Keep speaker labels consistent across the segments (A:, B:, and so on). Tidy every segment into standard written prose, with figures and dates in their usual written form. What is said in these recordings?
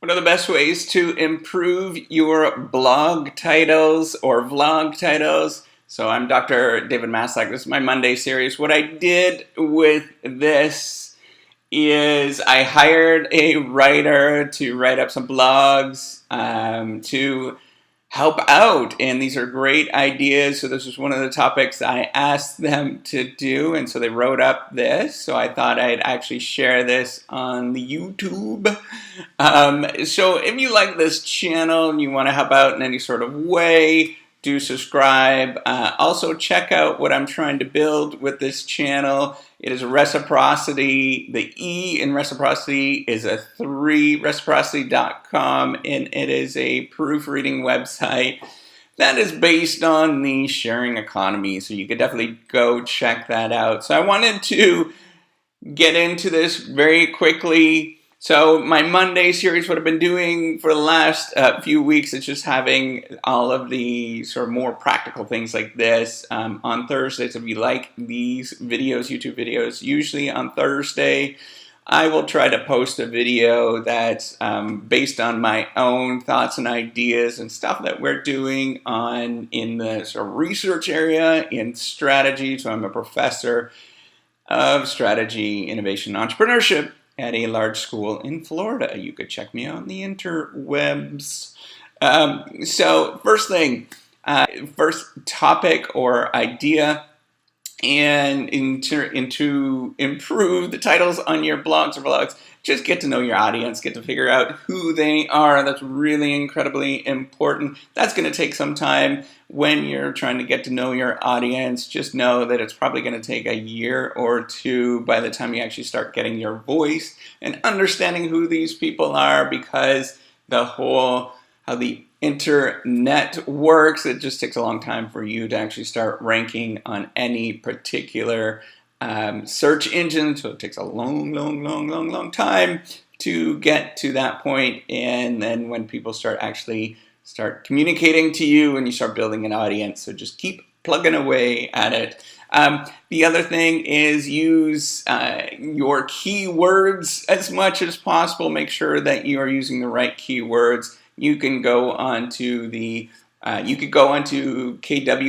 A: One of the best ways to improve your blog titles or vlog titles. So I'm Dr. David Maslach. This is my Monday series. What I did with this is I hired a writer to write up some blogs to help out, and these are great ideas. So this was one of the topics I asked them to do, and so they wrote up this. So I thought I'd actually share this on the YouTube. So if you like this channel and you want to help out in any sort of way, do subscribe. Also check out what I'm trying to build with this channel. It is reciprocity. The E in reciprocity is a 3, reciprocity.com, and it is a proofreading website that is based on the sharing economy. So you could definitely go check that out. So I wanted to get into this very quickly. So my Monday series, what I've been doing for the last few weeks, is just having all of the sort of more practical things like this on Thursdays. If you like these videos, YouTube videos, usually on Thursday, I will try to post a video that's based on my own thoughts and ideas and stuff that we're doing in the sort of research area in strategy. So I'm a professor of strategy, innovation, and entrepreneurship at a large school in Florida. You could check me out on the interwebs. So first thing, first topic or idea, and to improve the titles on your blogs or vlogs, just get to know your audience, get to figure out who they are. That's really incredibly important. That's going to take some time when you're trying to get to know your audience. Just know that it's probably going to take a year or two by the time you actually start getting your voice and understanding who these people are, because how the internet works, it just takes a long time for you to actually start ranking on any particular search engine. So it takes a long time to get to that point. And then when people start communicating to you and you start building an audience, so just keep plugging away at it. The other thing is use your keywords as much as possible. Make sure that you are using the right keywords. You can go onto KW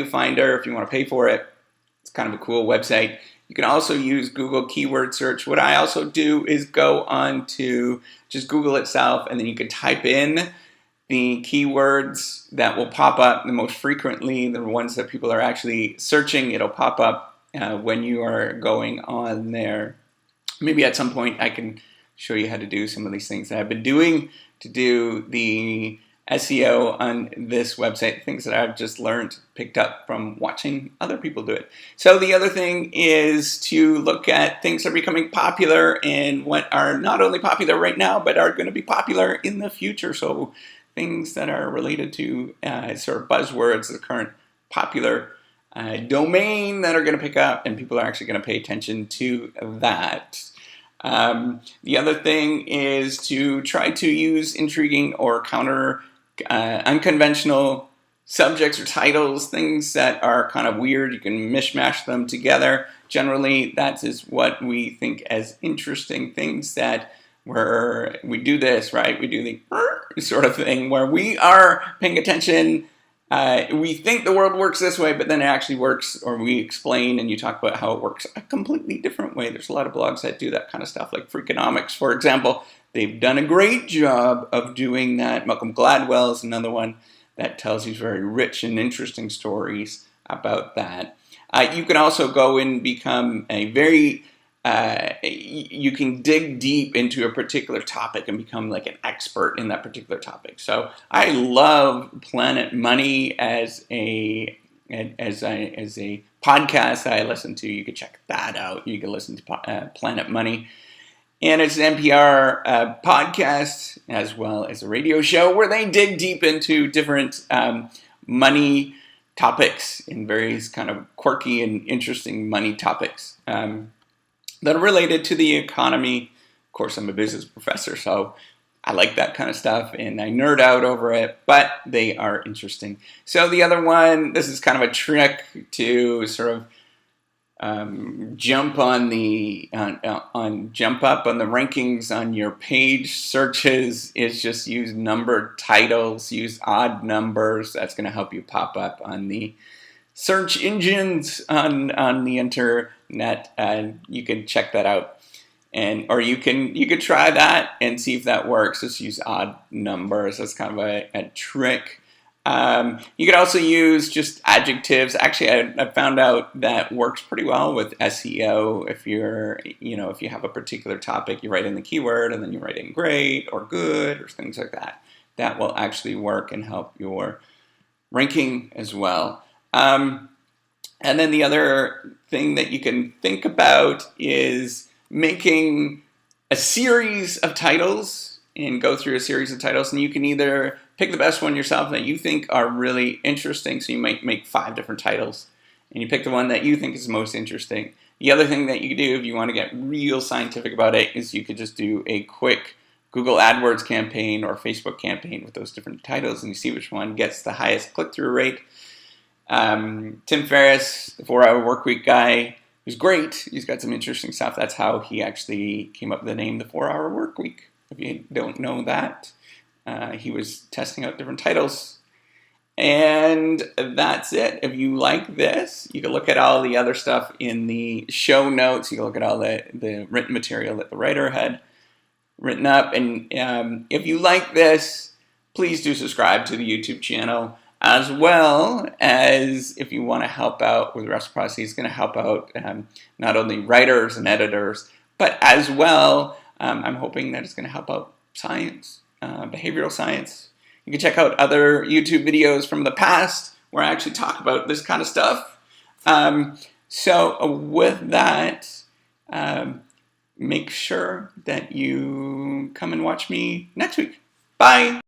A: Finder if you want to pay for it. It's kind of a cool website. You can also use Google keyword search. What I also do is go on to just Google itself, and then you can type in the keywords that will pop up the most frequently, the ones that people are actually searching. It'll pop up when you are going on there. Maybe at some point I can show you how to do some of these things that I've been doing to do the SEO on this website, things that I've just picked up from watching other people do it. So the other thing is to look at things that are becoming popular and what are not only popular right now, but are going to be popular in the future. So things that are related to sort of buzzwords, the current popular domain that are going to pick up, and people are actually going to pay attention to that. The other thing is to try to use intriguing or unconventional subjects or titles, things that are kind of weird. You can mishmash them together. Generally, that is what we think as interesting things that we do this, right? We do the sort of thing where we are paying attention. We think the world works this way, but then it actually works, or we explain and you talk about how it works a completely different way. There's a lot of blogs that do that kind of stuff, like Freakonomics, for example. They've done a great job of doing that. Malcolm Gladwell is another one that tells these very rich and interesting stories about that. You can also go and become you can dig deep into a particular topic and become like an expert in that particular topic. So I love Planet Money as a podcast that I listen to. You can check that out. You can listen to Planet Money. And it's an NPR podcast as well as a radio show where they dig deep into different money topics in various kind of quirky and interesting money topics that are related to the economy. Of course, I'm a business professor, so I like that kind of stuff and I nerd out over it, but they are interesting. So the other one, this is kind of a trick to sort of jump on the jump up on the rankings on your page searches is just use numbered titles, use odd numbers. That's going to help you pop up on the search engines on the internet, and you can check that out. And or you could try that and see if that works. Just use odd numbers. That's kind of a trick. You could also use just adjectives. Actually, I found out that works pretty well with SEO. If if you have a particular topic, you write in the keyword and then you write in great or good or things like that. That will actually work and help your ranking as well. And then the other thing that you can think about is making a series of titles and go through a series of titles, and you can either pick the best one yourself that you think are really interesting. So you might make 5 different titles, and you pick the one that you think is most interesting. The other thing that you could do if you want to get real scientific about it is you could just do a quick Google AdWords campaign or Facebook campaign with those different titles, and you see which one gets the highest click-through rate. Tim Ferriss, the 4-Hour Workweek guy, who's great. He's got some interesting stuff. That's how he actually came up with the name the 4-Hour Workweek. If you don't know that, he was testing out different titles. And that's it. If you like this, you can look at all the other stuff in the show notes. You can look at all the written material that the writer had written up. And if you like this, please do subscribe to the YouTube channel, as well as if you want to help out with reciprocity. It's going to help out not only writers and editors, but as well, I'm hoping that it's going to help out science, behavioral science. You can check out other YouTube videos from the past where I actually talk about this kind of stuff. So with that, make sure that you come and watch me next week. Bye!